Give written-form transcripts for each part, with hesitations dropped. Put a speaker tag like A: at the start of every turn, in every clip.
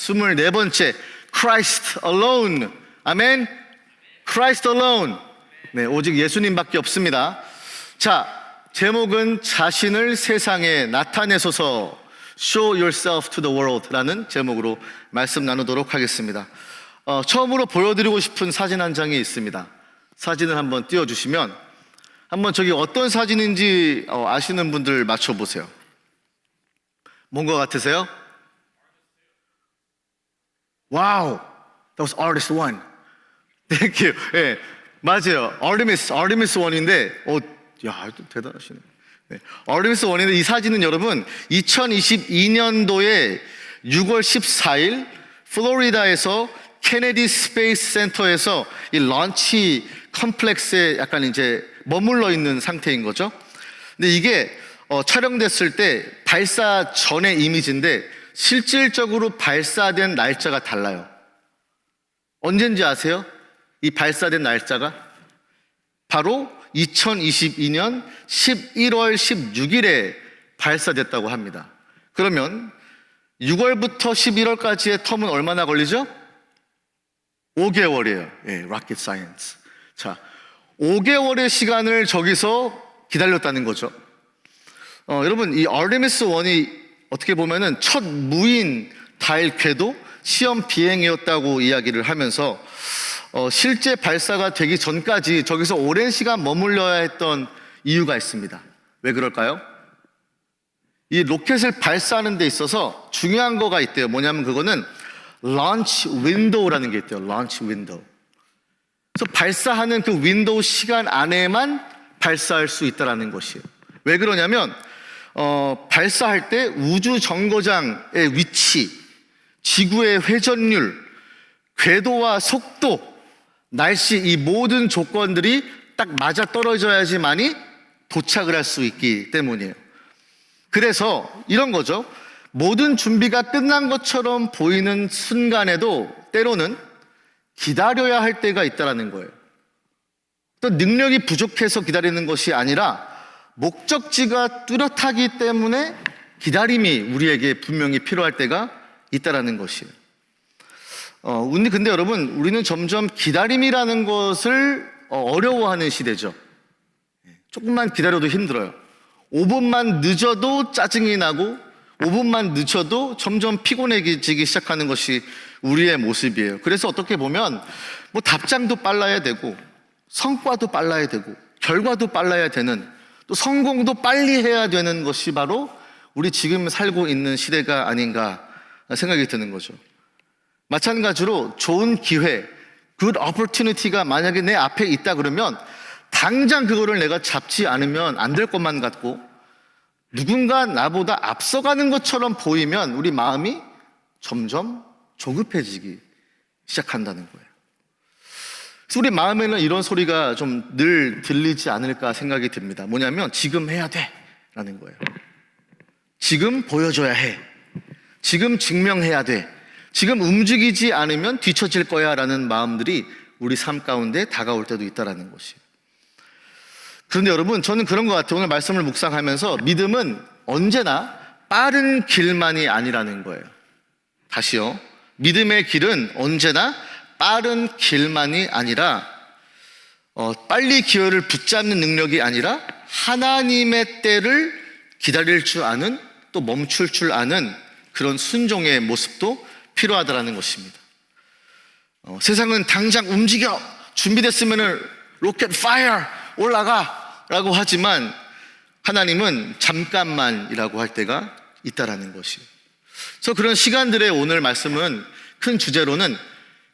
A: 24번째, Christ alone. 아멘. Christ alone. 네, 오직 예수님밖에 없습니다. 자, 제목은 자신을 세상에 나타내소서, Show yourself to the world 라는 제목으로 말씀 나누도록 하겠습니다. 처음으로 보여드리고 싶은 사진 한 장이 있습니다. 사진을 한번 띄워주시면, 한번 저기 어떤 사진인지 아시는 분들 맞춰보세요. 뭔 것 같으세요? 와우, that was artist one. Thank you. 네, 맞아요. Artemis 1인데, 야, 대단하시네. 네, Artemis 1인데 이 사진은 여러분 2022년도에 6월 14일 플로리다에서 케네디 스페이스 센터에서 이 런치 컴플렉스에 약간 이제 머물러 있는 상태인 거죠. 근데 이게 촬영됐을 때 발사 전의 이미지인데 실질적으로 발사된 날짜가 달라요. 언젠지 아세요? 이 발사된 날짜가 바로 2022년 11월 16일에 발사됐다고 합니다. 그러면 6월부터 11월까지의 텀은 얼마나 걸리죠? 5개월이에요. 예, rocket science. 자, 5개월의 시간을 저기서 기다렸다는 거죠. 여러분, 이 아르테미스 1이 어떻게 보면은 첫 무인 달 궤도 시험 비행이었다고 이야기를 하면서 실제 발사가 되기 전까지 저기서 오랜 시간 머물러야 했던 이유가 있습니다. 왜 그럴까요? 이 로켓을 발사하는 데 있어서 중요한 거가 있대요. 뭐냐면 그거는 launch window라는 게 있대요. launch window. 그래서 발사하는 그 윈도우 시간 안에만 발사할 수 있다는 것이에요. 왜 그러냐면 발사할 때 우주 정거장의 위치, 지구의 회전율, 궤도와 속도, 날씨, 이 모든 조건들이 딱 맞아 떨어져야지만이 도착을 할 수 있기 때문이에요. 그래서 이런 거죠. 모든 준비가 끝난 것처럼 보이는 순간에도 때로는 기다려야 할 때가 있다는 거예요. 또 능력이 부족해서 기다리는 것이 아니라 목적지가 뚜렷하기 때문에 기다림이 우리에게 분명히 필요할 때가 있다는 것이에요. 근데 여러분, 우리는 점점 기다림이라는 것을 어려워하는 시대죠. 조금만 기다려도 힘들어요. 5분만 늦어도 짜증이 나고 5분만 늦어도 점점 피곤해지기 시작하는 것이 우리의 모습이에요. 그래서 어떻게 보면 뭐 답장도 빨라야 되고 성과도 빨라야 되고 결과도 빨라야 되는, 또 성공도 빨리 해야 되는 것이 바로 우리 지금 살고 있는 시대가 아닌가 생각이 드는 거죠. 마찬가지로 좋은 기회, good opportunity가 만약에 내 앞에 있다 그러면 당장 그거를 내가 잡지 않으면 안 될 것만 같고 누군가 나보다 앞서가는 것처럼 보이면 우리 마음이 점점 조급해지기 시작한다는 거예요. 그래서 우리 마음에는 이런 소리가 좀 늘 들리지 않을까 생각이 듭니다. 뭐냐면 지금 해야 돼 라는 거예요. 지금 보여줘야 해. 지금 증명해야 돼. 지금 움직이지 않으면 뒤처질 거야 라는 마음들이 우리 삶 가운데 다가올 때도 있다는 것이에요. 그런데 여러분, 저는 그런 것 같아요. 오늘 말씀을 묵상하면서 믿음은 언제나 빠른 길만이 아니라는 거예요. 다시요. 믿음의 길은 언제나 빠른 길만이 아니라 빨리 기회를 붙잡는 능력이 아니라 하나님의 때를 기다릴 줄 아는, 또 멈출 줄 아는 그런 순종의 모습도 필요하다는 것입니다. 세상은 당장 움직여, 준비됐으면 로켓 파이어 올라가 라고 하지만 하나님은 잠깐만이라고 할 때가 있다라는 것이에요. 그래서 그런 시간들의 오늘 말씀은 큰 주제로는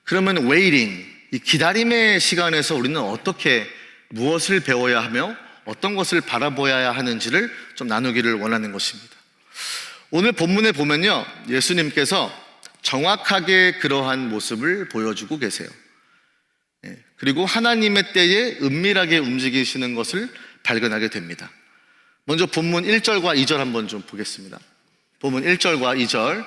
A: 그러면 waiting, 이 기다림의 시간에서 우리는 어떻게 무엇을 배워야 하며 어떤 것을 바라보아야 하는지를 좀 나누기를 원하는 것입니다. 오늘 본문에 보면요, 예수님께서 정확하게 그러한 모습을 보여주고 계세요. 그리고 하나님의 때에 은밀하게 움직이시는 것을 발견하게 됩니다. 먼저 본문 1절과 2절 한번 좀 보겠습니다. 본문 1절과 2절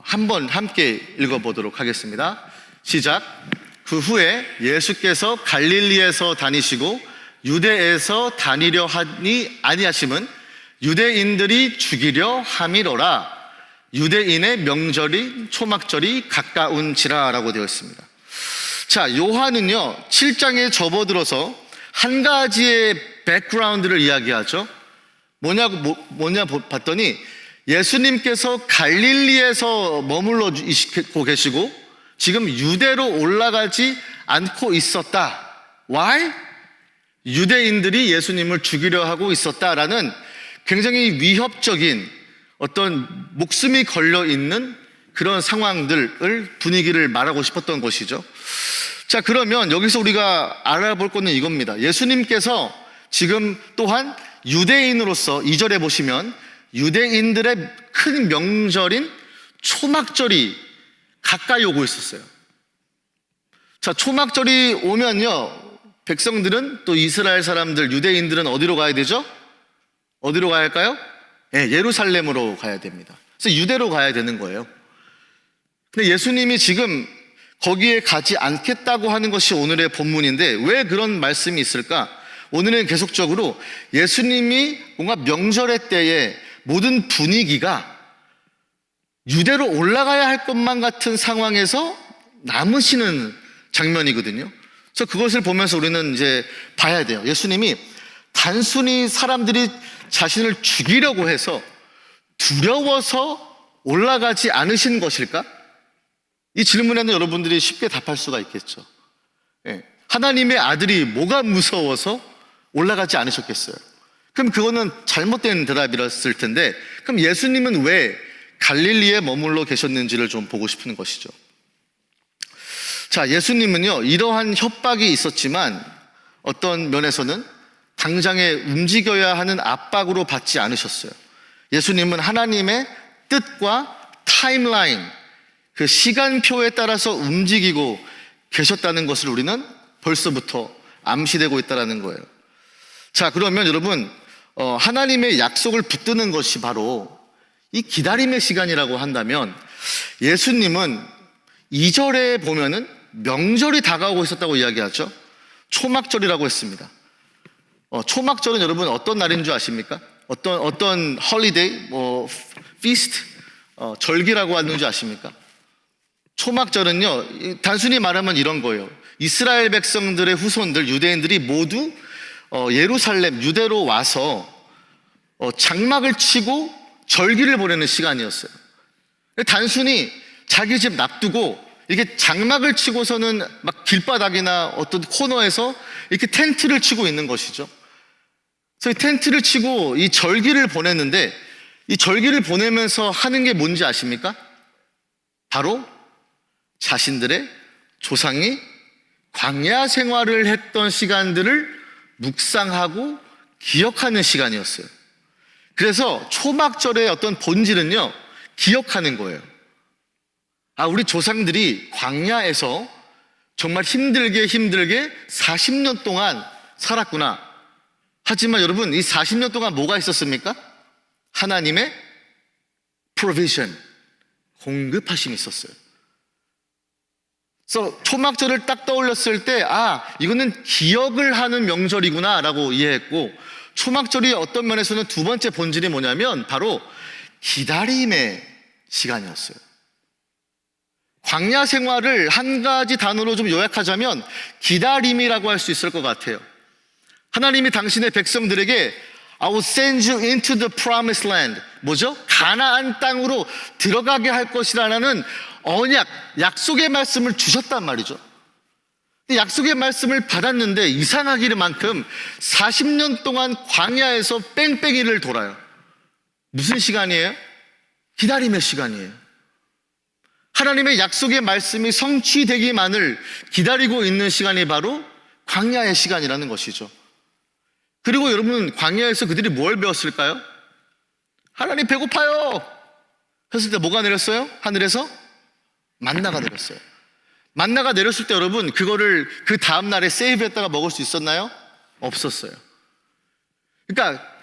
A: 한번 함께 읽어보도록 하겠습니다. 시작. 그 후에 예수께서 갈릴리에서 다니시고 유대에서 다니려 하니 아니하심은 유대인들이 죽이려 함이로라. 유대인의 명절인 초막절이 가까운지라라고 되어 있습니다. 자, 요한은요 7장에 접어들어서 한 가지의 백그라운드를 이야기하죠. 뭐냐 봤더니 예수님께서 갈릴리에서 머물러 계시고 지금 유대로 올라가지 않고 있었다. Why? 유대인들이 예수님을 죽이려 하고 있었다라는 굉장히 위협적인 어떤 목숨이 걸려 있는 그런 상황들을 분위기를 말하고 싶었던 것이죠. 자, 그러면 여기서 우리가 알아볼 것은 이겁니다. 예수님께서 지금 또한 유대인으로서 2절에 보시면 유대인들의 큰 명절인 초막절이 가까이 오고 있었어요. 자, 초막절이 오면요 백성들은, 또 이스라엘 사람들, 유대인들은 어디로 가야 되죠? 어디로 가야 할까요? 예루살렘으로 가야 됩니다. 그래서 유대로 가야 되는 거예요. 근데 예수님이 지금 거기에 가지 않겠다고 하는 것이 오늘의 본문인데 왜 그런 말씀이 있을까? 오늘은 계속적으로 예수님이 뭔가 명절의 때에 모든 분위기가 유대로 올라가야 할 것만 같은 상황에서 남으시는 장면이거든요. 그래서 그것을 보면서 우리는 이제 봐야 돼요. 예수님이 단순히 사람들이 자신을 죽이려고 해서 두려워서 올라가지 않으신 것일까? 이 질문에는 여러분들이 쉽게 답할 수가 있겠죠. 하나님의 아들이 뭐가 무서워서 올라가지 않으셨겠어요? 그럼 그거는 잘못된 대답이었을 텐데, 그럼 예수님은 왜 갈릴리에 머물러 계셨는지를 좀 보고 싶은 것이죠. 자, 예수님은요 이러한 협박이 있었지만 어떤 면에서는 당장에 움직여야 하는 압박으로 받지 않으셨어요. 예수님은 하나님의 뜻과 타임라인, 그 시간표에 따라서 움직이고 계셨다는 것을 우리는 벌써부터 암시되고 있다는 거예요. 자, 그러면 여러분 하나님의 약속을 붙드는 것이 바로 이 기다림의 시간이라고 한다면, 예수님은 2절에 보면은 명절이 다가오고 있었다고 이야기하죠. 초막절이라고 했습니다. 초막절은 여러분 어떤 날인 줄 아십니까? 어떤 홀리데이, 피스트, 절기라고 하는 줄 아십니까? 초막절은요 단순히 말하면 이런 거예요. 이스라엘 백성들의 후손들, 유대인들이 모두 예루살렘, 유대로 와서 장막을 치고 절기를 보내는 시간이었어요. 단순히 자기 집 놔두고 이렇게 장막을 치고서는 막 길바닥이나 어떤 코너에서 이렇게 텐트를 치고 있는 것이죠. 그래서 이 텐트를 치고 이 절기를 보냈는데, 이 절기를 보내면서 하는 게 뭔지 아십니까? 바로 자신들의 조상이 광야 생활을 했던 시간들을 묵상하고 기억하는 시간이었어요. 그래서 초막절의 어떤 본질은요 기억하는 거예요. 우리 조상들이 광야에서 정말 힘들게 40년 동안 살았구나. 하지만 여러분, 이 40년 동안 뭐가 있었습니까? 하나님의 provision, 공급하심이 있었어요. 그래서 초막절을 딱 떠올렸을 때 이거는 기억을 하는 명절이구나 라고 이해했고, 초막절이 어떤 면에서는 두 번째 본질이 뭐냐면 바로 기다림의 시간이었어요. 광야 생활을 한 가지 단어로 좀 요약하자면 기다림이라고 할 수 있을 것 같아요. 하나님이 당신의 백성들에게 I will send you into the promised land, 뭐죠? 가나안 땅으로 들어가게 할 것이라는 언약, 약속의 말씀을 주셨단 말이죠. 약속의 말씀을 받았는데 이상하기만큼 40년 동안 광야에서 뺑뺑이를 돌아요. 무슨 시간이에요? 기다림의 시간이에요. 하나님의 약속의 말씀이 성취되기만을 기다리고 있는 시간이 바로 광야의 시간이라는 것이죠. 그리고 여러분, 광야에서 그들이 뭘 배웠을까요? 하나님 배고파요 했을 때 뭐가 내렸어요? 하늘에서 만나가 내렸어요. 만나가 내렸을 때 여러분, 그거를 그 다음날에 세이브했다가 먹을 수 있었나요? 없었어요. 그러니까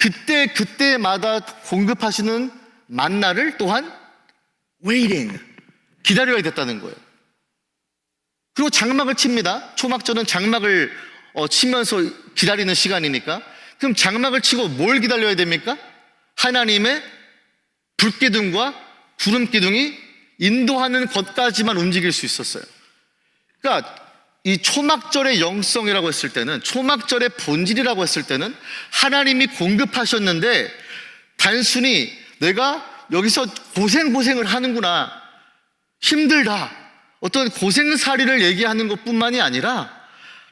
A: 그때마다 공급하시는 만나를 또한 waiting, 기다려야 됐다는 거예요. 그리고 장막을 칩니다. 초막절은 장막을 치면서 기다리는 시간이니까. 그럼 장막을 치고 뭘 기다려야 됩니까? 하나님의 불기둥과 구름 기둥이 인도하는 것까지만 움직일 수 있었어요. 그러니까 이 초막절의 영성이라고 했을 때는, 초막절의 본질이라고 했을 때는 하나님이 공급하셨는데 단순히 내가 여기서 고생을 하는구나, 힘들다, 어떤 고생살이를 얘기하는 것뿐만이 아니라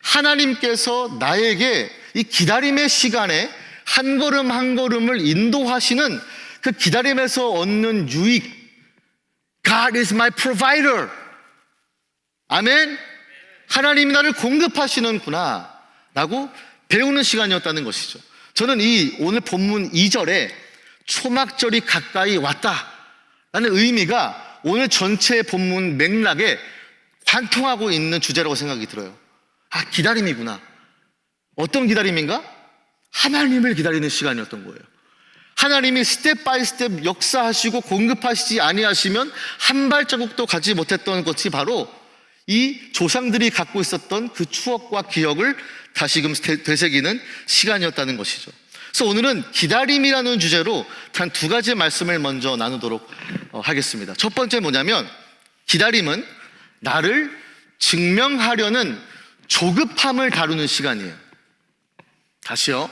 A: 하나님께서 나에게 이 기다림의 시간에 한 걸음 한 걸음을 인도하시는 그 기다림에서 얻는 유익, God is my provider. 아멘. 하나님이 나를 공급하시는구나 라고 배우는 시간이었다는 것이죠. 저는 이 오늘 본문 2절에 초막절이 가까이 왔다 라는 의미가 오늘 전체 본문 맥락에 관통하고 있는 주제라고 생각이 들어요. 아, 기다림이구나. 어떤 기다림인가? 하나님을 기다리는 시간이었던 거예요. 하나님이 스텝 바이 스텝 역사하시고 공급하시지 아니하시면 한 발자국도 가지 못했던 것이 바로 이 조상들이 갖고 있었던 그 추억과 기억을 다시금 되새기는 시간이었다는 것이죠. 그래서 오늘은 기다림이라는 주제로 단 두 가지 말씀을 먼저 나누도록 하겠습니다. 첫 번째 뭐냐면, 기다림은 나를 증명하려는 조급함을 다루는 시간이에요. 다시요.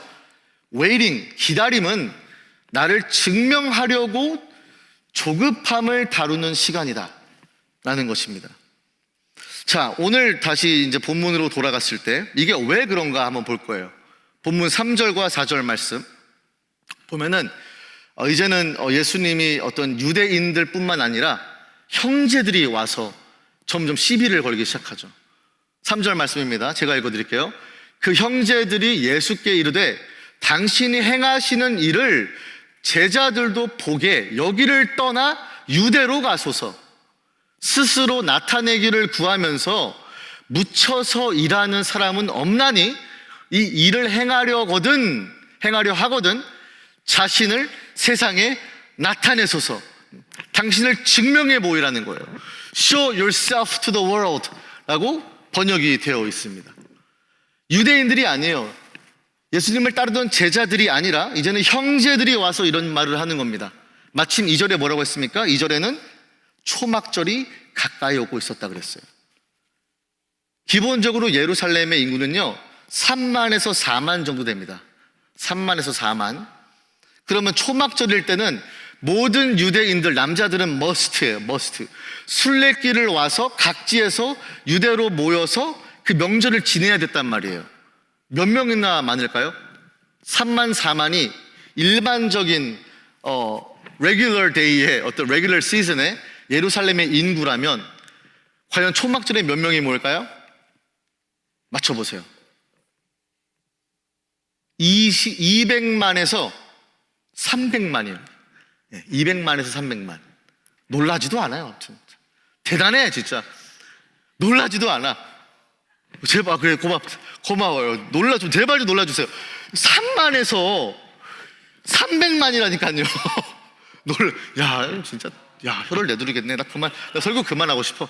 A: waiting, 기다림은 나를 증명하려고 조급함을 다루는 시간이다 라는 것입니다. 자, 오늘 다시 이제 본문으로 돌아갔을 때 이게 왜 그런가 한번 볼 거예요. 본문 3절과 4절 말씀 보면은 이제는 예수님이 어떤 유대인들 뿐만 아니라 형제들이 와서 점점 시비를 걸기 시작하죠. 3절 말씀입니다. 제가 읽어드릴게요. 그 형제들이 예수께 이르되 당신이 행하시는 일을 제자들도 보게 여기를 떠나 유대로 가소서. 스스로 나타내기를 구하면서 묻혀서 일하는 사람은 없나니 이 일을 행하려 하거든 자신을 세상에 나타내소서. 당신을 증명해 보이라는 거예요. Show yourself to the world 라고 번역이 되어 있습니다. 유대인들이 아니에요. 예수님을 따르던 제자들이 아니라 이제는 형제들이 와서 이런 말을 하는 겁니다. 마침 2절에 뭐라고 했습니까? 2절에는 초막절이 가까이 오고 있었다 그랬어요. 기본적으로 예루살렘의 인구는요 3만에서 4만 정도 됩니다. 3만에서 4만. 그러면 초막절일 때는 모든 유대인들, 남자들은 머스트예요. 머스트. 순례길을 와서 각지에서 유대로 모여서 그 명절을 지내야 됐단 말이에요. 몇 명이나 많을까요? 3만 4만이 일반적인 레귤러 데이에, 어떤 레귤러 시즌에 예루살렘의 인구라면 과연 초막절에 몇 명이 모일까요? 맞춰보세요. 200만에서 300만이에요. 200만에서 300만. 놀라지도 않아요. 대단해 진짜. 놀라지도 않아. 제발, 그래, 고마워요. 제발 좀 놀라주세요. 3만에서 300만이라니까요. 야, 진짜, 혀를 내두르겠네. 나 설교 그만하고 싶어.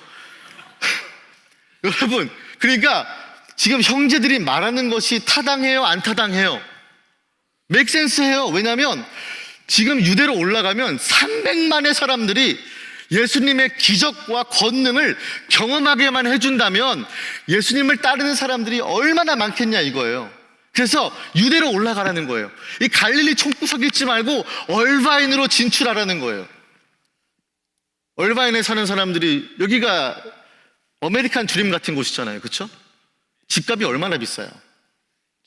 A: 여러분, 그러니까 지금 형제들이 말하는 것이 타당해요? 안 타당해요? make sense 해요. 왜냐하면 지금 유대로 올라가면 300만의 사람들이 예수님의 기적과 권능을 경험하게만 해준다면 예수님을 따르는 사람들이 얼마나 많겠냐 이거예요. 그래서 유대로 올라가라는 거예요. 이 갈릴리 총구석 있지 말고 얼바인으로 진출하라는 거예요. 얼바인에 사는 사람들이, 여기가 아메리칸 드림 같은 곳이잖아요. 그렇죠? 집값이 얼마나 비싸요?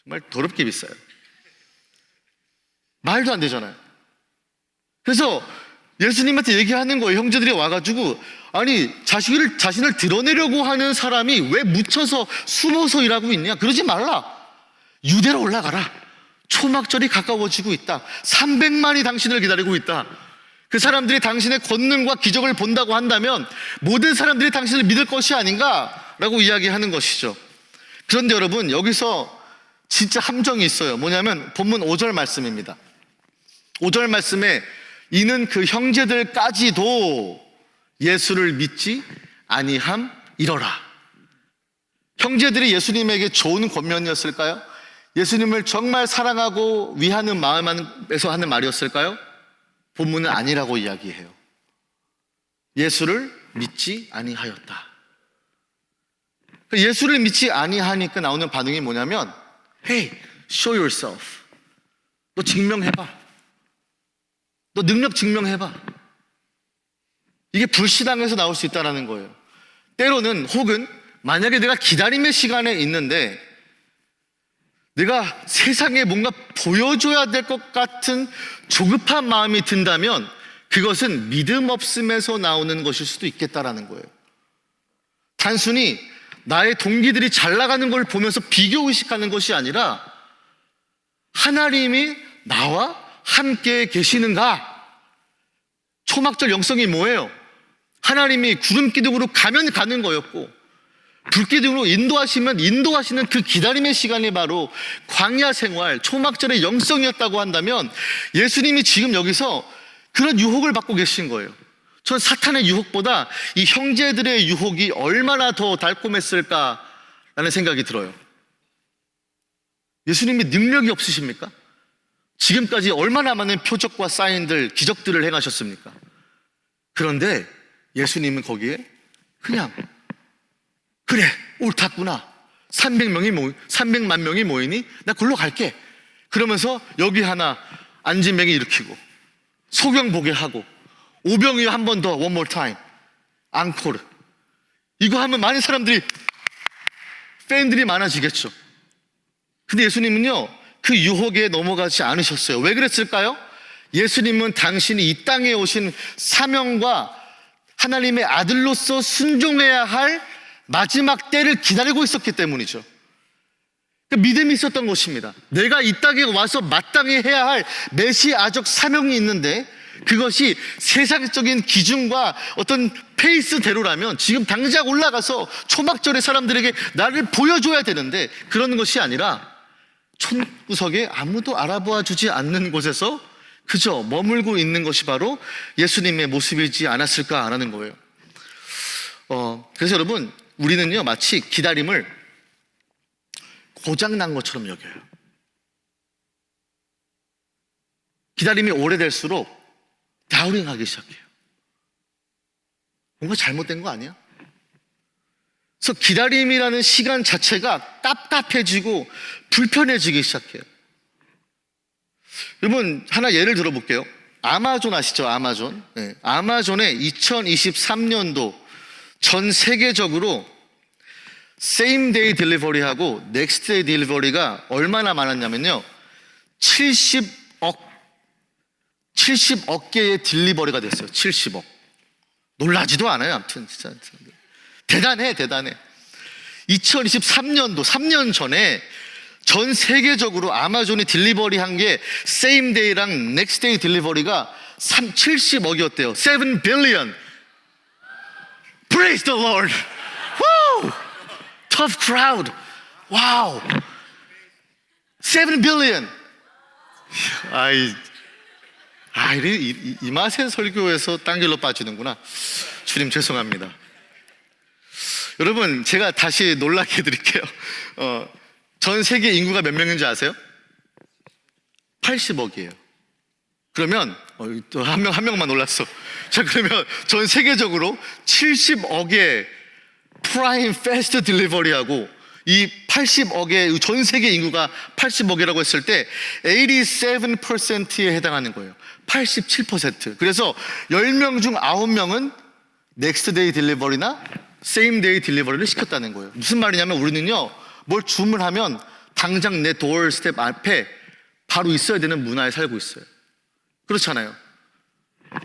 A: 정말 더럽게 비싸요. 말도 안 되잖아요. 그래서 예수님한테 얘기하는 거예요. 형제들이 와가지고, 아니 자신을 드러내려고 하는 사람이 왜 묻혀서 숨어서 일하고 있냐? 그러지 말라. 유대로 올라가라. 초막절이 가까워지고 있다. 300만이 당신을 기다리고 있다. 그 사람들이 당신의 권능과 기적을 본다고 한다면 모든 사람들이 당신을 믿을 것이 아닌가라고 이야기하는 것이죠. 그런데 여러분, 여기서 진짜 함정이 있어요. 뭐냐면 본문 5절 말씀입니다. 5절 말씀에 이는 그 형제들까지도 예수를 믿지 아니함이러라. 형제들이 예수님에게 좋은 권면이었을까요? 예수님을 정말 사랑하고 위하는 마음에서 하는 말이었을까요? 본문은 아니라고 이야기해요. 예수를 믿지 아니하였다. 예수를 믿지 아니하니까 나오는 반응이 뭐냐면 Hey, show yourself. 너 증명해봐. 너 능력 증명해봐. 이게 불신앙에서 나올 수 있다는 거예요. 때로는 혹은 만약에 내가 기다림의 시간에 있는데 내가 세상에 뭔가 보여줘야 될 것 같은 조급한 마음이 든다면 그것은 믿음 없음에서 나오는 것일 수도 있겠다라는 거예요. 단순히 나의 동기들이 잘 나가는 걸 보면서 비교의식하는 것이 아니라 하나님이 나와 함께 계시는가? 초막절 영성이 뭐예요? 하나님이 구름 기둥으로 가면 가는 거였고 불기둥으로 인도하시면 인도하시는 그 기다림의 시간이 바로 광야 생활, 초막절의 영성이었다고 한다면 예수님이 지금 여기서 그런 유혹을 받고 계신 거예요. 전 사탄의 유혹보다 이 형제들의 유혹이 얼마나 더 달콤했을까라는 생각이 들어요. 예수님이 능력이 없으십니까? 지금까지 얼마나 많은 표적과 사인들, 기적들을 행하셨습니까? 그런데 예수님은 거기에 그냥 그래, 옳았구나. 300만 명이 모이니 나 글로 갈게. 그러면서 여기 하나 안진뱅이 일으키고 소경 보게 하고 오병이 한 번 더 one more time 앙코르. 이거 하면 많은 사람들이 팬들이 많아지겠죠. 근데 예수님은요 그 유혹에 넘어가지 않으셨어요. 왜 그랬을까요? 예수님은 당신이 이 땅에 오신 사명과 하나님의 아들로서 순종해야 할 마지막 때를 기다리고 있었기 때문이죠. 믿음이 있었던 것입니다. 내가 이 땅에 와서 마땅히 해야 할 메시아적 사명이 있는데 그것이 세상적인 기준과 어떤 페이스대로라면 지금 당장 올라가서 초막절의 사람들에게 나를 보여줘야 되는데 그런 것이 아니라 촌구석에 아무도 알아보아 주지 않는 곳에서 그저 머물고 있는 것이 바로 예수님의 모습이지 않았을까라는 거예요. 그래서 여러분 우리는요 마치 기다림을 고장난 것처럼 여겨요. 기다림이 오래될수록 다우링하기 시작해요. 뭔가 잘못된 거 아니야? 그래서 기다림이라는 시간 자체가 답답해지고 불편해지기 시작해요. 여러분 하나 예를 들어볼게요. 아마존 아시죠? 아마존. 네. 아마존의 2023년도 전 세계적으로 same day delivery하고 next day delivery가 얼마나 많았냐면요 70억 개의 딜리버리가 됐어요. 70억. 놀라지도 않아요. 아무튼 진짜 대단해. 2023년도 3년 전에 전 세계적으로 아마존이 딜리버리 한 게 same day랑 next day 딜리버리가 70억이었대요. 7 billion. Praise the Lord. Woo! Tough crowd. Wow. 7 billion. 이 맛에 설교에서 딴 길로 빠지는구나. 주님 죄송합니다. 여러분 제가 다시 놀라게 해드릴게요. 전 세계 인구가 몇 명인지 아세요? 80억이에요. 그러면 또 한 명만 놀랐어. 자 그러면 전 세계적으로 70억의 프라임 패스트 딜리버리하고 이 80억의 전 세계 인구가 80억이라고 했을 때 87%에 해당하는 거예요. 87%. 그래서 10명 중 9명은 넥스트 데이 딜리버리나 세임 데이 딜리버리를 시켰다는 거예요. 무슨 말이냐면 우리는요 뭘 주문하면 당장 내 도어 스텝 앞에 바로 있어야 되는 문화에 살고 있어요. 그렇잖아요.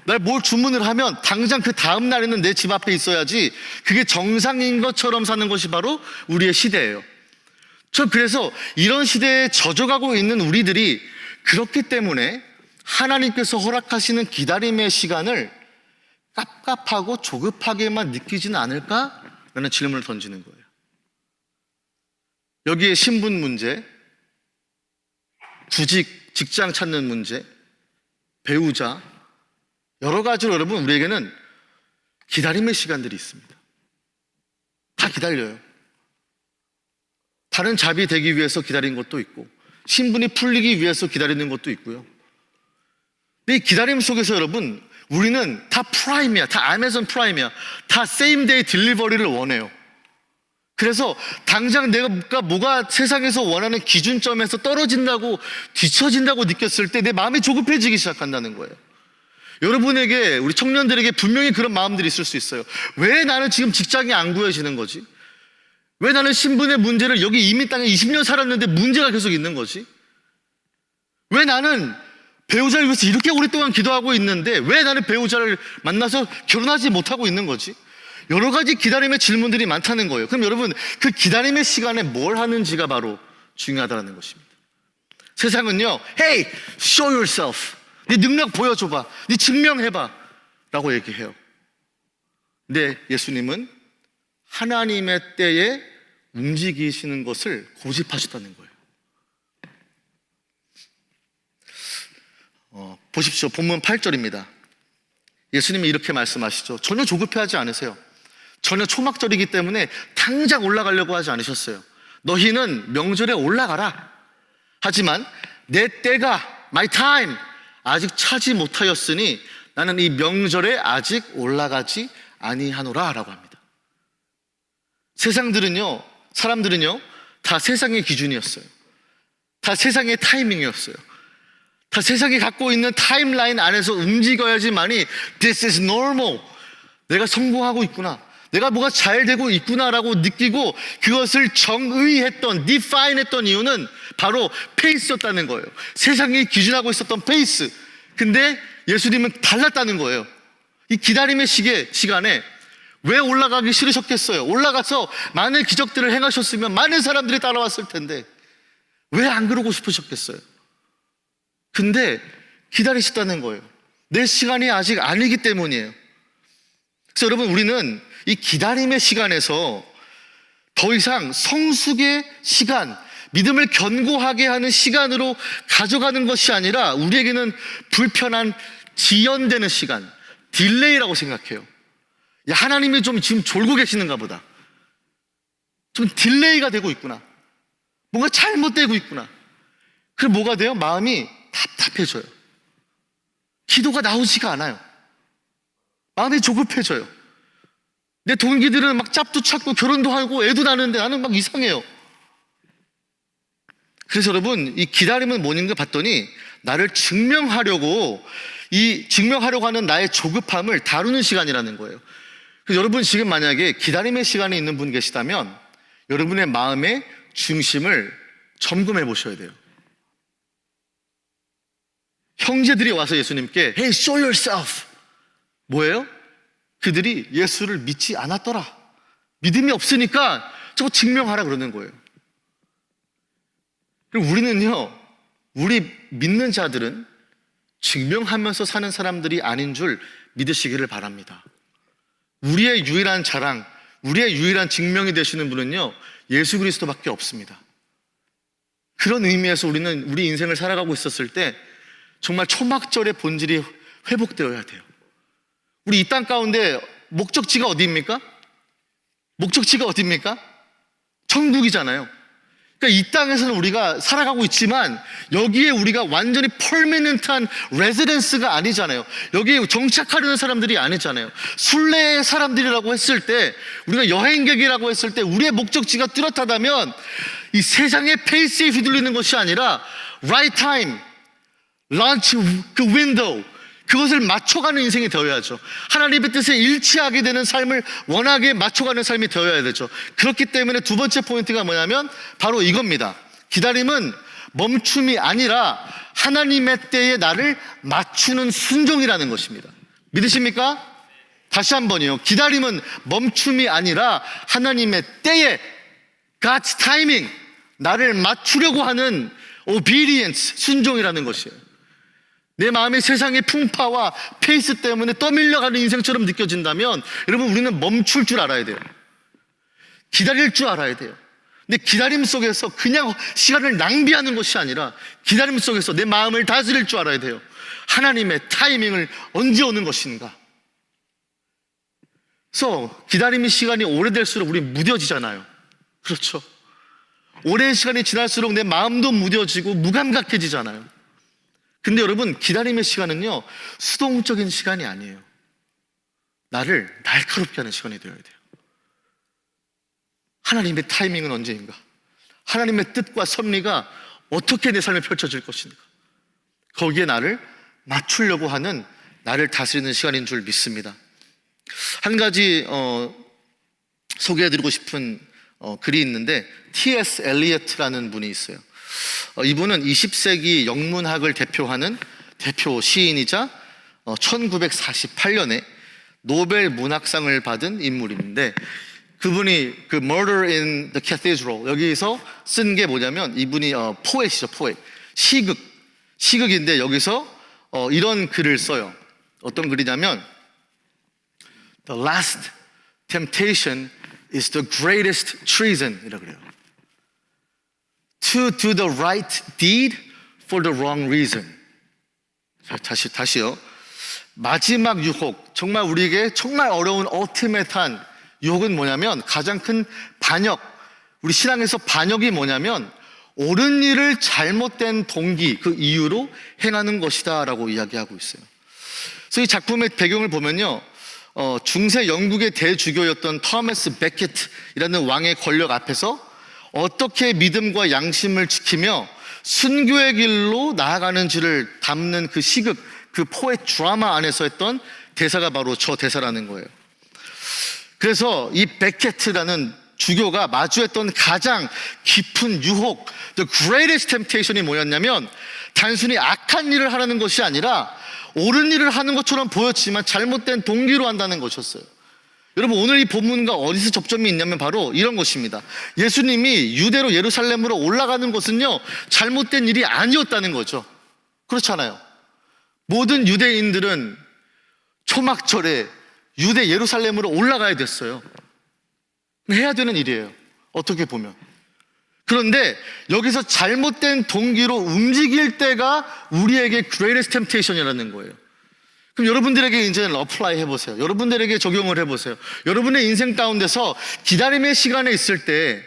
A: 날 뭘 주문을 하면 당장 그 다음 날에는 내 집 앞에 있어야지 그게 정상인 것처럼 사는 것이 바로 우리의 시대예요. 저 그래서 이런 시대에 젖어가고 있는 우리들이 그렇기 때문에 하나님께서 허락하시는 기다림의 시간을 깝깝하고 조급하게만 느끼지는 않을까라는 질문을 던지는 거예요. 여기에 신분 문제, 구직, 직장 찾는 문제, 배우자 여러 가지로 여러분 우리에게는 기다림의 시간들이 있습니다. 다 기다려요. 다른 잡이 되기 위해서 기다리는 것도 있고 신분이 풀리기 위해서 기다리는 것도 있고요. 근데 이 기다림 속에서 여러분 우리는 다 프라임이야. 다 아마존 프라임이야. 다 세임 데이 딜리버리를 원해요. 그래서 당장 내가 뭐가 세상에서 원하는 기준점에서 떨어진다고, 뒤처진다고 느꼈을 때 내 마음이 조급해지기 시작한다는 거예요. 여러분에게, 우리 청년들에게 분명히 그런 마음들이 있을 수 있어요. 왜 나는 지금 직장이 안 구해지는 거지? 왜 나는 신분의 문제를, 여기 이민 땅에 20년 살았는데 문제가 계속 있는 거지? 왜 나는 배우자를 위해서 이렇게 오랫동안 기도하고 있는데 왜 나는 배우자를 만나서 결혼하지 못하고 있는 거지? 여러 가지 기다림의 질문들이 많다는 거예요. 그럼 여러분, 그 기다림의 시간에 뭘 하는지가 바로 중요하다는 것입니다. 세상은요, Hey, show yourself. 네 능력 보여줘봐. 네 증명해봐. 라고 얘기해요. 근데 예수님은 하나님의 때에 움직이시는 것을 고집하셨다는 거예요. 보십시오. 본문 8절입니다. 예수님이 이렇게 말씀하시죠. 전혀 조급해하지 않으세요. 전혀 초막절이기 때문에 당장 올라가려고 하지 않으셨어요. 너희는 명절에 올라가라. 하지만 내 때가, my time, 아직 차지 못하였으니 나는 이 명절에 아직 올라가지 아니하노라 라고 합니다. 사람들은요 다 세상의 기준이었어요. 다 세상의 타이밍이었어요. 다 세상이 갖고 있는 타임라인 안에서 움직여야지만이 This is normal. 내가 성공하고 있구나, 내가 뭐가 잘 되고 있구나라고 느끼고 그것을 정의했던, define했던 이유는 바로 페이스였다는 거예요. 세상이 기준하고 있었던 페이스. 근데 예수님은 달랐다는 거예요. 이 기다림의 시간에 왜 올라가기 싫으셨겠어요? 올라가서 많은 기적들을 행하셨으면 많은 사람들이 따라왔을 텐데 왜 안 그러고 싶으셨겠어요? 근데 기다리셨다는 거예요. 내 시간이 아직 아니기 때문이에요. 그래서 여러분, 우리는 이 기다림의 시간에서 더 이상 성숙의 시간, 믿음을 견고하게 하는 시간으로 가져가는 것이 아니라 우리에게는 불편한 지연되는 시간, 딜레이라고 생각해요. 야, 하나님이 좀 지금 졸고 계시는가 보다. 좀 딜레이가 되고 있구나. 뭔가 잘못되고 있구나. 그럼 뭐가 돼요? 마음이 답답해져요. 기도가 나오지가 않아요. 마음이 조급해져요. 내 동기들은 막 짭도 찾고 결혼도 하고 애도 낳는데 나는 막 이상해요. 그래서 여러분, 이 기다림은 뭐인가 봤더니 나를 증명하려고 하는 나의 조급함을 다루는 시간이라는 거예요. 그래서 여러분, 지금 만약에 기다림의 시간에 있는 분 계시다면 여러분의 마음의 중심을 점검해 보셔야 돼요. 형제들이 와서 예수님께 Hey, show yourself. 뭐예요? 그들이 예수를 믿지 않았더라. 믿음이 없으니까 저거 증명하라 그러는 거예요. 그리고 우리 믿는 자들은 증명하면서 사는 사람들이 아닌 줄 믿으시기를 바랍니다. 우리의 유일한 자랑, 우리의 유일한 증명이 되시는 분은요, 예수 그리스도밖에 없습니다. 그런 의미에서 우리는 우리 인생을 살아가고 있었을 때 정말 초막절의 본질이 회복되어야 돼요. 우리 이 땅 가운데 목적지가 어디입니까? 목적지가 어디입니까? 천국이잖아요. 그러니까 이 땅에서는 우리가 살아가고 있지만 여기에 우리가 완전히 퍼머넌트한 레지던스가 아니잖아요. 여기에 정착하려는 사람들이 아니잖아요. 순례의 사람들이라고 했을 때, 우리가 여행객이라고 했을 때 우리의 목적지가 뚜렷하다면 이 세상의 페이스에 휘둘리는 것이 아니라 right time, launch 그 window, 그것을 맞춰가는 인생이 되어야죠. 하나님의 뜻에 일치하게 되는 삶을 원하게 맞춰가는 삶이 되어야 되죠. 그렇기 때문에 두 번째 포인트가 뭐냐면 바로 이겁니다. 기다림은 멈춤이 아니라 하나님의 때에 나를 맞추는 순종이라는 것입니다. 믿으십니까? 다시 한번요. 기다림은 멈춤이 아니라 하나님의 때에 God's timing, 나를 맞추려고 하는 obedience, 순종이라는 것이에요. 내 마음이 세상의 풍파와 페이스 때문에 떠밀려가는 인생처럼 느껴진다면 여러분, 우리는 멈출 줄 알아야 돼요. 기다릴 줄 알아야 돼요. 근데 기다림 속에서 그냥 시간을 낭비하는 것이 아니라 기다림 속에서 내 마음을 다스릴 줄 알아야 돼요. 하나님의 타이밍을 언제 오는 것인가. 그래서 기다림의 시간이 오래될수록 우리 무뎌지잖아요. 그렇죠. 오랜 시간이 지날수록 내 마음도 무뎌지고 무감각해지잖아요. 근데 여러분, 기다림의 시간은요, 수동적인 시간이 아니에요. 나를 날카롭게 하는 시간이 되어야 돼요. 하나님의 타이밍은 언제인가? 하나님의 뜻과 섭리가 어떻게 내 삶에 펼쳐질 것인가? 거기에 나를 맞추려고 하는, 나를 다스리는 시간인 줄 믿습니다. 한 가지 소개해드리고 싶은 글이 있는데, T.S. 엘리어트라는 분이 있어요. 이분은 20세기 영문학을 대표하는 대표 시인이자 1948년에 노벨 문학상을 받은 인물인데, 그분이 그 Murder in the Cathedral, 여기서 쓴 게 뭐냐면, 이분이 포엣이죠, 포엣. 시극인데 여기서 이런 글을 써요. 어떤 글이냐면, The last temptation is the greatest treason 이라 그래요. To do the right deed for the wrong reason. 다시요. 마지막 유혹, 정말 우리에게 정말 어려운 얼티메트한 유혹은 뭐냐면, 가장 큰 반역, 우리 신앙에서 반역이 뭐냐면 옳은 일을 잘못된 동기, 그 이유로 행하는 것이다 라고 이야기하고 있어요. 그래서 이 작품의 배경을 보면요, 중세 영국의 대주교였던 토마스 베켓이라는 왕의 권력 앞에서 어떻게 믿음과 양심을 지키며 순교의 길로 나아가는지를 담는 그 시극, 그 포엣 드라마 안에서 했던 대사가 바로 저 대사라는 거예요. 그래서 이 베켓이라는 주교가 마주했던 가장 깊은 유혹, the greatest temptation이 뭐였냐면, 단순히 악한 일을 하라는 것이 아니라 옳은 일을 하는 것처럼 보였지만 잘못된 동기로 한다는 것이었어요. 여러분, 오늘 이 본문과 어디서 접점이 있냐면 바로 이런 것입니다. 예수님이 유대로 예루살렘으로 올라가는 것은요, 잘못된 일이 아니었다는 거죠. 그렇잖아요. 모든 유대인들은 초막절에 유대 예루살렘으로 올라가야 됐어요. 해야 되는 일이에요, 어떻게 보면. 그런데 여기서 잘못된 동기로 움직일 때가 우리에게 greatest temptation이라는 거예요. 그럼 여러분들에게 이제 어플라이 해보세요. 여러분들에게 적용을 해보세요. 여러분의 인생 가운데서 기다림의 시간에 있을 때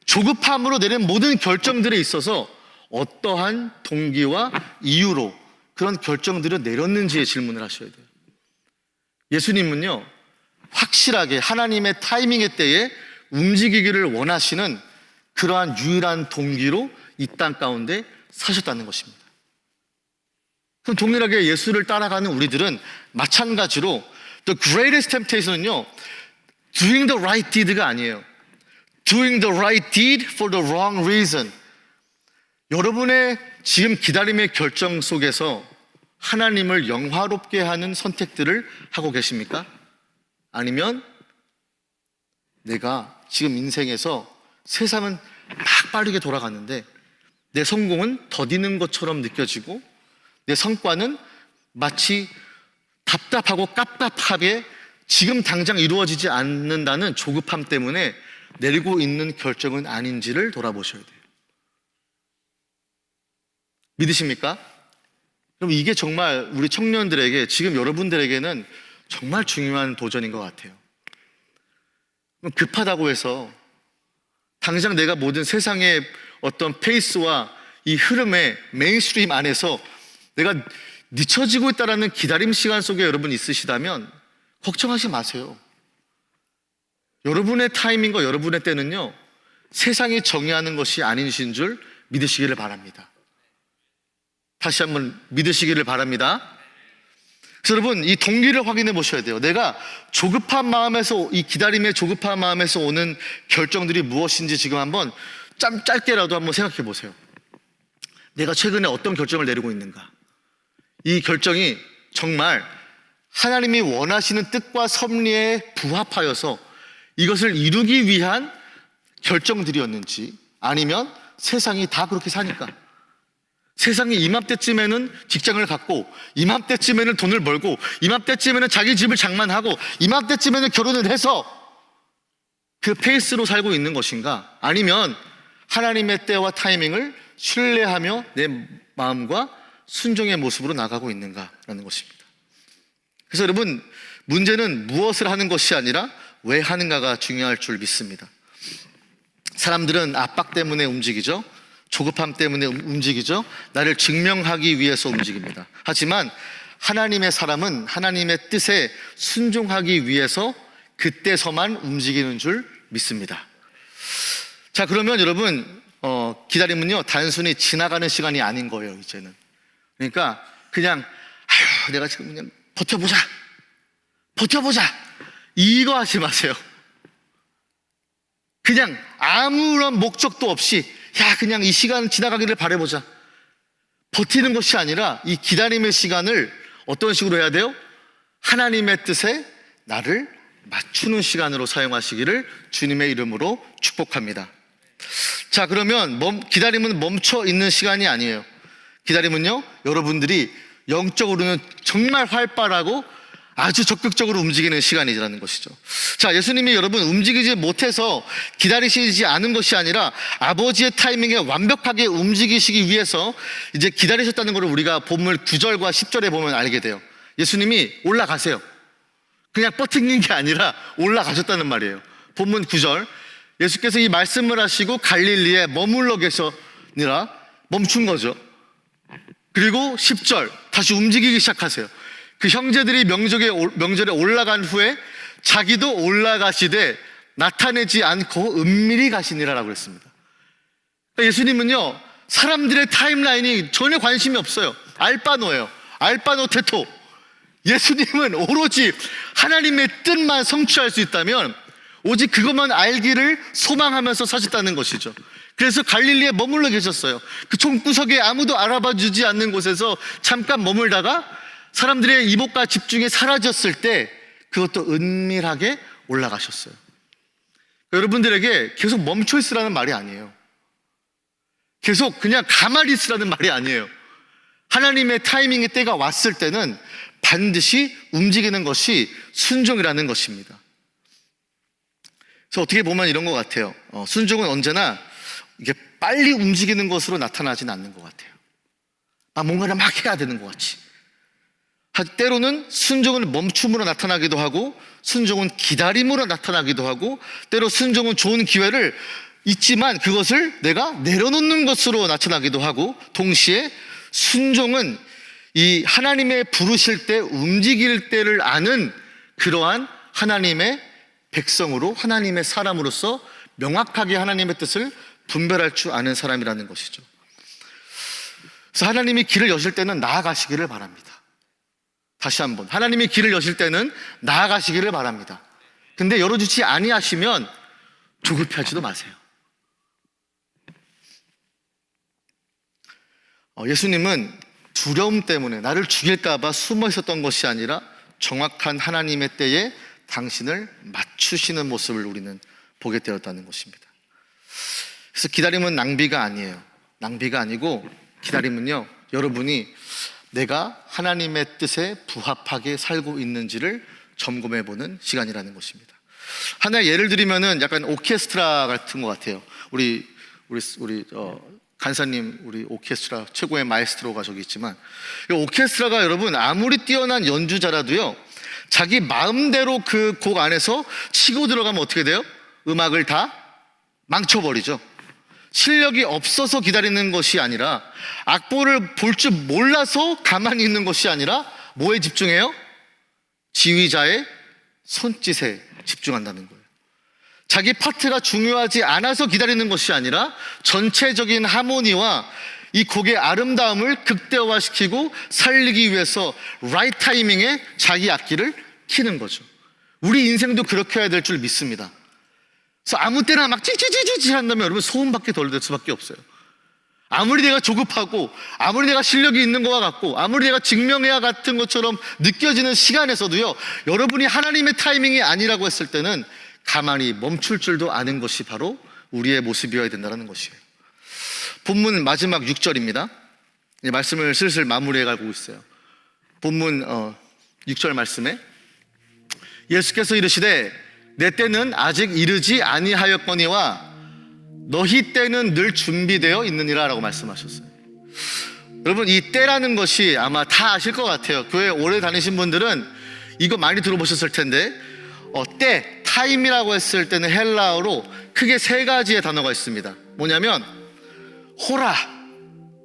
A: 조급함으로 내린 모든 결정들에 있어서 어떠한 동기와 이유로 그런 결정들을 내렸는지의 질문을 하셔야 돼요. 예수님은요, 확실하게 하나님의 타이밍의 때에 움직이기를 원하시는 그러한 유일한 동기로 이 땅 가운데 사셨다는 것입니다. 그럼 동일하게 예수를 따라가는 우리들은 마찬가지로 The greatest temptation은요, doing the right deed가 아니에요. Doing the right deed for the wrong reason. 여러분의 지금 기다림의 결정 속에서 하나님을 영화롭게 하는 선택들을 하고 계십니까? 아니면 내가 지금 인생에서 세상은 막 빠르게 돌아가는데 내 성공은 더디는 것처럼 느껴지고 내 성과는 마치 답답하고 깝깝하게 지금 당장 이루어지지 않는다는 조급함 때문에 내리고 있는 결정은 아닌지를 돌아보셔야 돼요. 믿으십니까? 그럼 이게 정말 우리 청년들에게, 지금 여러분들에게는 정말 중요한 도전인 것 같아요. 급하다고 해서 당장 내가 모든 세상의 어떤 페이스와 이 흐름의 메인스트림 안에서 내가 늦춰지고 있다는 기다림 시간 속에 여러분 있으시다면 걱정하지 마세요. 여러분의 타이밍과 여러분의 때는요, 세상이 정의하는 것이 아니신 줄 믿으시기를 바랍니다. 다시 한번 믿으시기를 바랍니다. 그래서 여러분, 이 동기를 확인해 보셔야 돼요. 내가 조급한 마음에서, 이 기다림의 조급한 마음에서 오는 결정들이 무엇인지 지금 한번 짧게라도 한번 생각해 보세요. 내가 최근에 어떤 결정을 내리고 있는가? 이 결정이 정말 하나님이 원하시는 뜻과 섭리에 부합하여서 이것을 이루기 위한 결정들이었는지, 아니면 세상이 다 그렇게 사니까, 세상이 이맘때쯤에는 직장을 갖고, 이맘때쯤에는 돈을 벌고, 이맘때쯤에는 자기 집을 장만하고, 이맘때쯤에는 결혼을 해서 그 페이스로 살고 있는 것인가? 아니면 하나님의 때와 타이밍을 신뢰하며 내 마음과 순종의 모습으로 나가고 있는가라는 것입니다. 그래서 여러분, 문제는 무엇을 하는 것이 아니라 왜 하는가가 중요할 줄 믿습니다. 사람들은 압박 때문에 움직이죠. 조급함 때문에 움직이죠. 나를 증명하기 위해서 움직입니다. 하지만 하나님의 사람은 하나님의 뜻에 순종하기 위해서 그때서만 움직이는 줄 믿습니다. 자, 그러면 여러분, 기다림은요 단순히 지나가는 시간이 아닌 거예요. 이제는 그러니까 그냥 아휴 내가 지금 그냥 버텨보자 이거 하지 마세요. 그냥 아무런 목적도 없이 야 그냥 이 시간 지나가기를 바라보자, 버티는 것이 아니라 이 기다림의 시간을 어떤 식으로 해야 돼요? 하나님의 뜻에 나를 맞추는 시간으로 사용하시기를 주님의 이름으로 축복합니다. 자, 그러면 기다림은 멈춰 있는 시간이 아니에요. 기다림은요 여러분들이 영적으로는 정말 활발하고 아주 적극적으로 움직이는 시간이라는 것이죠. 자, 예수님이 여러분 움직이지 못해서 기다리시지 않은 것이 아니라 아버지의 타이밍에 완벽하게 움직이시기 위해서 이제 기다리셨다는 것을 우리가 본문 9절과 10절에 보면 알게 돼요. 예수님이 올라가세요. 그냥 버티는 게 아니라 올라가셨다는 말이에요. 본문 9절, 예수께서 이 말씀을 하시고 갈릴리에 머물러 계시니라 멈춘 거죠. 그리고 10절 다시 움직이기 시작하세요. 그 형제들이 명절에 올라간 후에 자기도 올라가시되 나타내지 않고 은밀히 가시니라라고 그랬습니다. 예수님은요 사람들의 타임라인이 전혀 관심이 없어요. 알바노예요. 알바노 테토. 예수님은 오로지 하나님의 뜻만 성취할 수 있다면 오직 그것만 알기를 소망하면서 사셨다는 것이죠. 그래서 갈릴리에 머물러 계셨어요. 그 총구석에 아무도 알아봐 주지 않는 곳에서 잠깐 머물다가 사람들의 이목과 집중이 사라졌을 때 그것도 은밀하게 올라가셨어요. 여러분들에게 계속 멈춰 있으라는 말이 아니에요. 계속 그냥 가만히 있으라는 말이 아니에요. 하나님의 타이밍의 때가 왔을 때는 반드시 움직이는 것이 순종이라는 것입니다. 그래서 어떻게 보면 이런 것 같아요. 순종은 언제나 이게 빨리 움직이는 것으로 나타나지는 않는 것 같아요. 뭔가를 막 해야 되는 것 같이. 때로는 순종은 멈춤으로 나타나기도 하고 순종은 기다림으로 나타나기도 하고 때로 순종은 좋은 기회를 있지만 그것을 내가 내려놓는 것으로 나타나기도 하고 동시에 순종은 이 하나님의 부르실 때 움직일 때를 아는 그러한 하나님의 백성으로 하나님의 사람으로서 명확하게 하나님의 뜻을 분별할 줄 아는 사람이라는 것이죠. 그래서 하나님이 길을 여실 때는 나아가시기를 바랍니다. 다시 한번 하나님이 길을 여실 때는 나아가시기를 바랍니다. 근데 열어주지 아니하시면 조급해하지도 마세요. 예수님은 두려움 때문에 나를 죽일까 봐 숨어 있었던 것이 아니라 정확한 하나님의 때에 당신을 맞추시는 모습을 우리는 보게 되었다는 것입니다. 그래서 기다림은 낭비가 아니에요. 낭비가 아니고 기다림은요 여러분이 내가 하나님의 뜻에 부합하게 살고 있는지를 점검해보는 시간이라는 것입니다. 하나의 예를 들면은 약간 오케스트라 같은 것 같아요. 우리 간사님, 우리 오케스트라 최고의 마에스트로가 저기 있지만 이 오케스트라가 여러분 아무리 뛰어난 연주자라도요 자기 마음대로 그 곡 안에서 치고 들어가면 어떻게 돼요? 음악을 다 망쳐버리죠. 실력이 없어서 기다리는 것이 아니라 악보를 볼 줄 몰라서 가만히 있는 것이 아니라 뭐에 집중해요? 지휘자의 손짓에 집중한다는 거예요. 자기 파트가 중요하지 않아서 기다리는 것이 아니라 전체적인 하모니와 이 곡의 아름다움을 극대화시키고 살리기 위해서 라이트 타이밍에 자기 악기를 키는 거죠. 우리 인생도 그렇게 해야 될 줄 믿습니다. 그래서 아무 때나 막 찌찌찌찌 한다면 여러분 소음밖에 덜 될 수밖에 없어요. 아무리 내가 조급하고 아무리 내가 실력이 있는 것과 같고 아무리 내가 증명해야 같은 것처럼 느껴지는 시간에서도요 여러분이 하나님의 타이밍이 아니라고 했을 때는 가만히 멈출 줄도 아는 것이 바로 우리의 모습이어야 된다는 것이에요. 본문 마지막 6절입니다. 말씀을 슬슬 마무리해 가고 있어요. 본문 6절 말씀에 예수께서 이르시되 내 때는 아직 이르지 아니하였거니와 너희 때는 늘 준비되어 있느니라 라고 말씀하셨어요. 여러분 이 때라는 것이 아마 다 아실 것 같아요. 교회 오래 다니신 분들은 이거 많이 들어보셨을 텐데 때, 타임이라고 했을 때는 헬라어로 크게 세 가지의 단어가 있습니다. 뭐냐면 호라,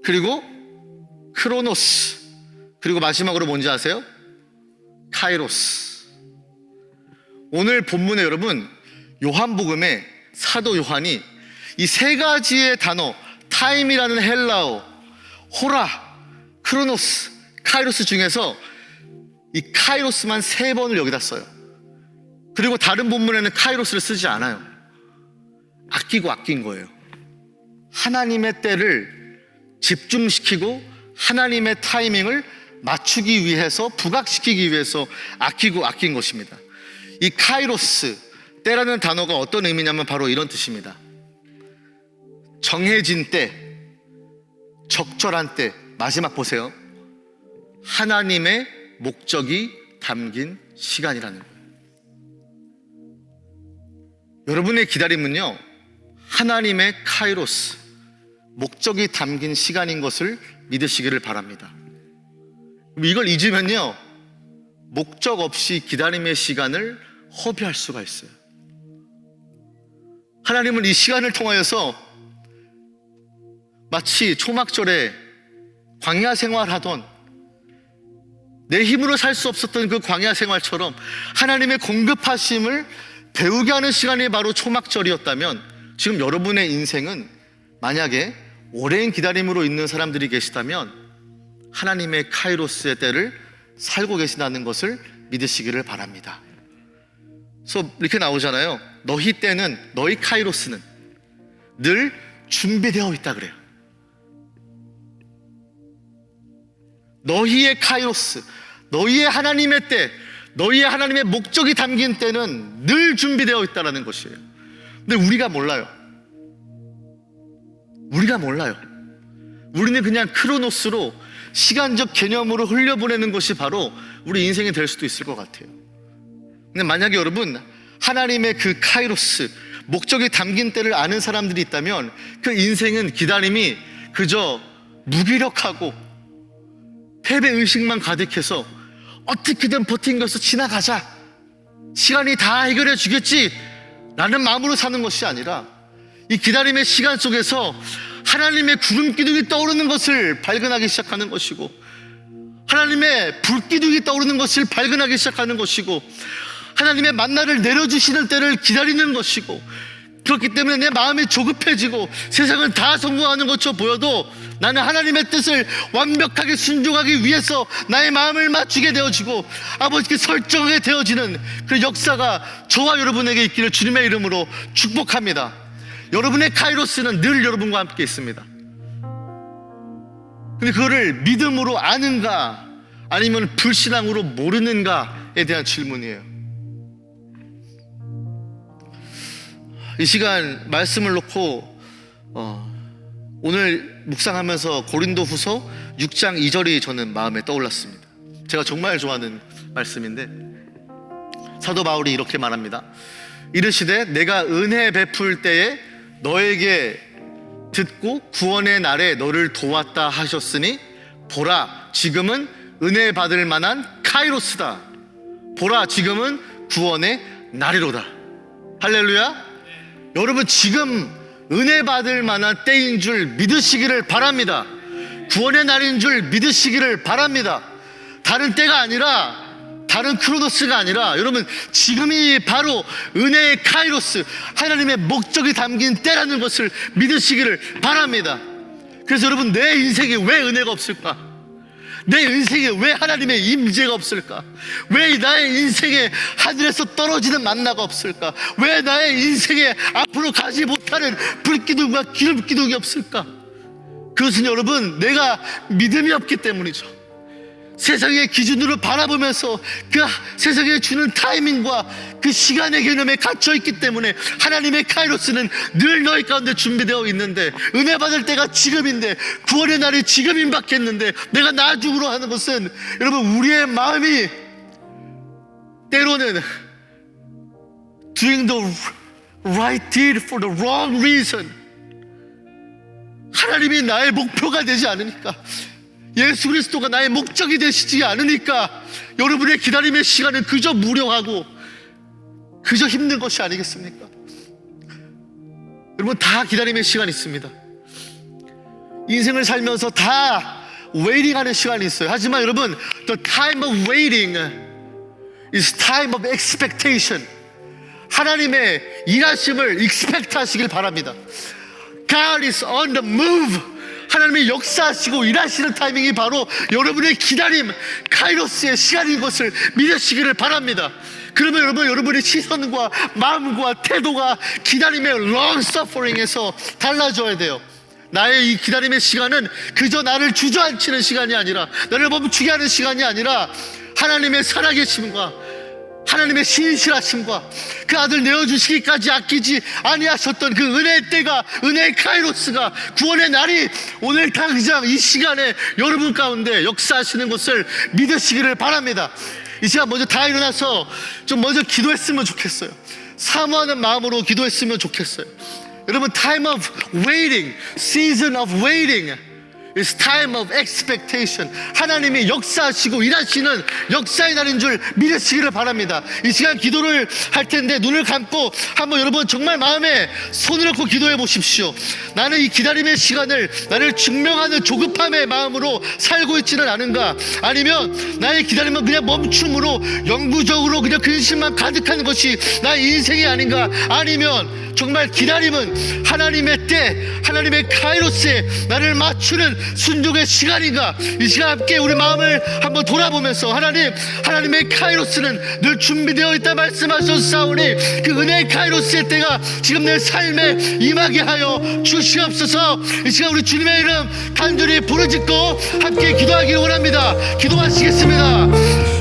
A: 그리고 크로노스, 그리고 마지막으로 뭔지 아세요? 카이로스. 오늘 본문에 여러분 요한복음에 사도 요한이 이 세 가지의 단어, 타임이라는 헬라어, 호라, 크로노스, 카이로스 중에서 이 카이로스만 3번을 여기다 써요. 그리고 다른 본문에는 카이로스를 쓰지 않아요. 아낀 거예요. 하나님의 때를 집중시키고 하나님의 타이밍을 맞추기 위해서, 부각시키기 위해서 아낀 것입니다. 이 카이로스, 때라는 단어가 어떤 의미냐면 바로 이런 뜻입니다. 정해진 때, 적절한 때. 마지막 보세요. 하나님의 목적이 담긴 시간이라는 거예요. 여러분의 기다림은요, 하나님의 카이로스, 목적이 담긴 시간인 것을 믿으시기를 바랍니다. 이걸 잊으면요, 목적 없이 기다림의 시간을 허비할 수가 있어요. 하나님은 이 시간을 통하여서 마치 초막절에 광야 생활하던, 내 힘으로 살 수 없었던 그 광야 생활처럼 하나님의 공급하심을 배우게 하는 시간이 바로 초막절이었다면, 지금 여러분의 인생은 만약에 오랜 기다림으로 있는 사람들이 계시다면 하나님의 카이로스의 때를 살고 계신다는 것을 믿으시기를 바랍니다. 그래서 이렇게 나오잖아요. 너희 때는, 너희 카이로스는 늘 준비되어 있다 그래요. 너희의 카이로스, 너희의 하나님의 때, 너희의 하나님의 목적이 담긴 때는 늘 준비되어 있다는 것이에요. 근데 우리가 몰라요. 우리는 그냥 크로노스로, 시간적 개념으로 흘려보내는 것이 바로 우리 인생이 될 수도 있을 것 같아요. 근데 만약에 여러분 하나님의 그 카이로스, 목적이 담긴 때를 아는 사람들이 있다면 그 인생은, 기다림이 그저 무기력하고 패배의식만 가득해서 어떻게든 버틴것을 지나가자, 시간이 다 해결해 주겠지 라는 마음으로 사는 것이 아니라, 이 기다림의 시간 속에서 하나님의 구름기둥이 떠오르는 것을 발견하기 시작하는 것이고, 하나님의 불기둥이 떠오르는 것을 발견하기 시작하는 것이고, 하나님의 만나를 내려주시는 때를 기다리는 것이고, 그렇기 때문에 내 마음이 조급해지고 세상은 다 성공하는 것처럼 보여도 나는 하나님의 뜻을 완벽하게 순종하기 위해서 나의 마음을 맞추게 되어지고 아버지께 설정하게 되어지는 그 역사가 저와 여러분에게 있기를 주님의 이름으로 축복합니다. 여러분의 카이로스는 늘 여러분과 함께 있습니다. 근데 그거를 믿음으로 아는가 아니면 불신앙으로 모르는가에 대한 질문이에요. 이 시간 말씀을 놓고 오늘 묵상하면서 고린도후서 6장 2절이 저는 마음에 떠올랐습니다. 제가 정말 좋아하는 말씀인데, 사도 바울이 이렇게 말합니다. 이르시되 내가 은혜 베풀 때에 너에게 듣고 구원의 날에 너를 도왔다 하셨으니 보라 지금은 은혜 받을 만한 카이로스다. 보라 지금은 구원의 날이로다. 할렐루야. 여러분 지금 은혜 받을 만한 때인 줄 믿으시기를 바랍니다. 구원의 날인 줄 믿으시기를 바랍니다. 다른 때가 아니라, 다른 크로노스가 아니라 여러분 지금이 바로 은혜의 카이로스, 하나님의 목적이 담긴 때라는 것을 믿으시기를 바랍니다. 그래서 여러분, 내 인생에 왜 은혜가 없을까? 내 인생에 왜 하나님의 임재가 없을까? 왜 나의 인생에 하늘에서 떨어지는 만나가 없을까? 왜 나의 인생에 앞으로 가지 못하는 불기둥과 기름기둥이 없을까? 그것은 여러분 내가 믿음이 없기 때문이죠. 세상의 기준으로 바라보면서 그 세상에 주는 타이밍과 그 시간의 개념에 갇혀있기 때문에 하나님의 카이로스는 늘 너희 가운데 준비되어 있는데, 은혜 받을 때가 지금인데, 구원의 날이 지금 임박했는데 내가 나중으로 하는 것은, 여러분 우리의 마음이 때로는 doing the right deed for the wrong reason, 하나님이 나의 목표가 되지 않으니까, 예수 그리스도가 나의 목적이 되시지 않으니까 여러분의 기다림의 시간은 그저 무료하고 그저 힘든 것이 아니겠습니까? 여러분 다 기다림의 시간이 있습니다. 인생을 살면서 다 웨이팅하는 시간이 있어요. 하지만 여러분, the time of waiting is time of expectation. 하나님의 일하심을 expect 하시길 바랍니다. God is on the move. 하나님의 역사하시고 일하시는 타이밍이 바로 여러분의 기다림, 카이로스의 시간인 것을 믿으시기를 바랍니다. 그러면 여러분의 시선과 마음과 태도가 기다림의 long suffering에서 달라져야 돼요. 나의 이 기다림의 시간은 그저 나를 주저앉히는 시간이 아니라, 나를 멈추게 하는 시간이 아니라 하나님의 살아계심과 하나님의 신실하심과 그 아들 내어주시기까지 아끼지 아니하셨던 그 은혜의 때가, 은혜의 카이로스가, 구원의 날이 오늘 당장 이 시간에 여러분 가운데 역사하시는 것을 믿으시기를 바랍니다. 이 시간 먼저 다 일어나서 좀 먼저 기도했으면 좋겠어요. 사모하는 마음으로 기도했으면 좋겠어요. 여러분, time of waiting, season of waiting is time of expectation. 하나님이 역사하시고 일하시는 역사의 날인 줄 믿으시기를 바랍니다. 이 시간 기도를 할 텐데 눈을 감고 한번 여러분 정말 마음에 손을 얹고 기도해 보십시오. 나는 이 기다림의 시간을 나를 증명하는 조급함의 마음으로 살고 있지는 않은가? 아니면 나의 기다림은 그냥 멈춤으로 영구적으로 그냥 근심만 가득한 것이 나의 인생이 아닌가? 아니면 정말 기다림은 하나님의 때, 하나님의 카이로스에 나를 맞추는 순종의 시간인가? 이 시간 함께 우리 마음을 한번 돌아보면서 하나님의 카이로스는 늘 준비되어 있다 말씀하셨사오니 그 은혜의 카이로스의 때가 지금 내 삶에 임하게 하여 주시옵소서. 이 시간 우리 주님의 이름 간절히 부르짖고 함께 기도하기를 원합니다. 기도하시겠습니다.